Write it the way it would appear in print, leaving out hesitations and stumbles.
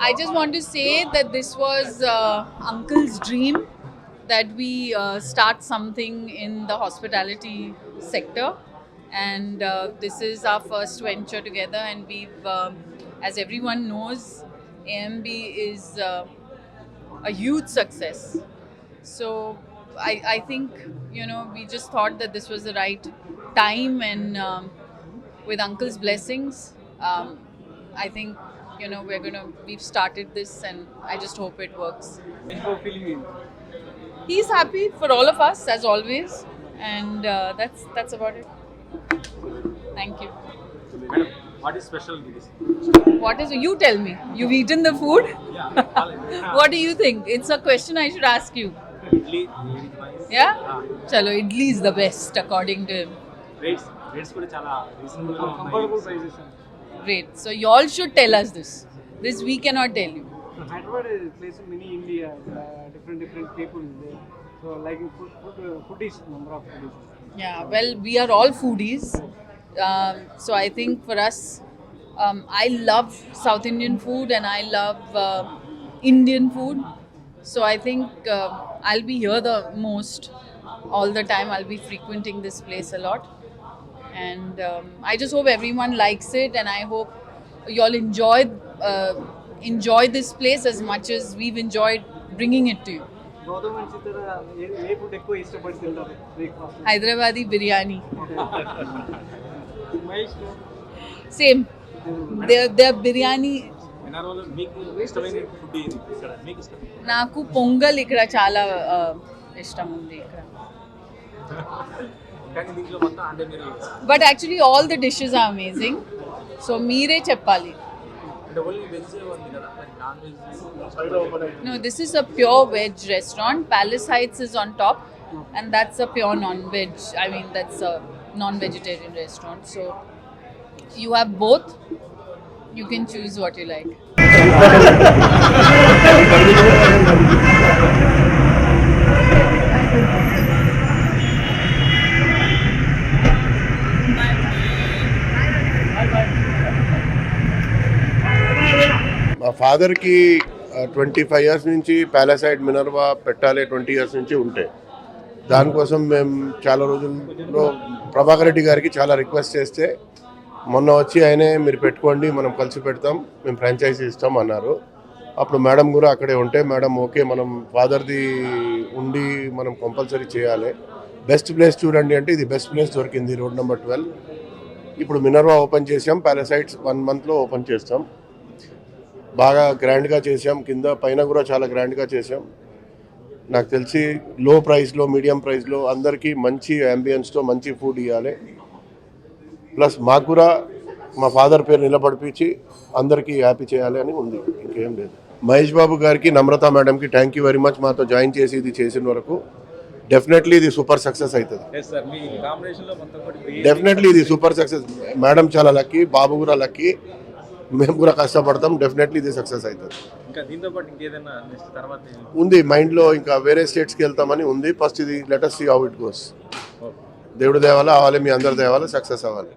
I just want to say that this was Uncle's dream that we start something in the hospitality sector, and this is our first venture together. And we've, as everyone knows, AMB is a huge success. So I think we just thought that this was the right time, and with Uncle's blessings, I think we've started this, and I just hope it works. He's happy for all of us as always, and that's about it. Thank you. Madam, what is special with this? What is you tell me? You've eaten the food. Yeah. What do you think? It's a question I should ask you. Idli, Yeah? Chalo, idli is the best according to him. rates కూడా చాలా reasonable గా ఉన్నాయి. Great. So you all should tell us this. This we cannot tell you. Hyderabad is a place in mini India, different people there. So like foodies, number of foodies. Yeah, well, we are all foodies. So I think for us, I love South Indian food and I love Indian food. So I think I'll be here the most all the time. I'll be frequenting this place a lot. And I just hope everyone likes it, and I hope you all enjoy this place as much as we've enjoyed bringing it to you. Gautam and Chitra ఏ food ఎక్కువ ఇష్టపడి తింటారు breakfast? Hyderabadi biryani. Mahesh Same. Their biryani. వినారాలో మీకు ఇష్టమైన food ఏది ఇక్కడ మీకు ఇష్టం? నాకు పొంగల్ ఇక్కడ చాలా ఇష్టం ఉంది ఇక్కడ. కానీ దీంట్లో మొత్తం అంటే మీరు but actually all the dishes are amazing. So మీరే చెప్పాలి. అంటే ఓన్లీ వెజ్ ఉంది కదా, మరి non veg No, this is a pure veg restaurant. Palace Heights is on top, and that's a pure non-veg. I mean, that's a non-vegetarian restaurant. So you have both. You can choose what you like. మా ఫాదర్కి 25 years నుంచి palace height Minerva పెట్టాలి 20 years నుంచి ఉంటే, దానికోసం మేము చాలా రోజుల్లో ప్రభాకర్ రెడ్డి గారికి చాలా రిక్వెస్ట్ చేస్తే మొన్న వచ్చి ఆయనే మీరు పెట్టుకోండి, మనం కలిసి పెడతాం, మేము ఫ్రాంచైజీ ఇస్తాం అన్నారు. అప్పుడు మేడం కూడా అక్కడే ఉంటే, మేడం ఓకే మనం ఫాదర్ది ఉండి మనం కంపల్సరీ చేయాలి, బెస్ట్ ప్లేస్ చూడండి అంటే ఇది బెస్ట్ ప్లేస్ దొరికింది, రోడ్ నెంబర్ 12. ఇప్పుడు మినర్వా ఓపెన్ చేసాం, ప్యాలెస్ హైట్స్ 1 మంత్లో ఓపెన్ చేస్తాం. బాగా గ్రాండ్గా చేసాం, కింద పైన కూడా చాలా గ్రాండ్గా చేసాం. నాకు తెలిసి లో ప్రైస్లో మీడియం ప్రైస్లో అందరికీ మంచి అంబియన్స్తో మంచి ఫుడ్ ఇవ్వాలి. ప్లస్ మాకు కూడా మా ఫాదర్ పేరు నిలబడిపించి అందరికీ హ్యాపీ చేయాలి అని ఉంది, ఇంకేం లేదు. మహేష్ బాబు గారికి, నమ్రత మేడంకి థ్యాంక్ యూ వెరీ మచ్ మాతో జాయిన్ చేసి ఇది చేసిన వరకు. డెఫినెట్లీ ఇది సూపర్ సక్సెస్ అవుతుంది. డెఫినెట్లీ ఇది సూపర్ సక్సెస్. మేడం చాలా లక్కీ, బాబు కూడా లక్కీ, మేము కూడా కష్టపడతాం. డెఫినెట్లీ ఇది సక్సెస్ అవుతుంది. ఉంది మైండ్లో, ఇంకా వేరే స్టేట్స్కి వెళ్తామని ఉంది. ఫస్ట్ ఇది let us see how it goes. దేవుడు దేవాలా అవ్వాలి, మీ అందరి దేవాలా సక్సెస్ అవ్వాలి.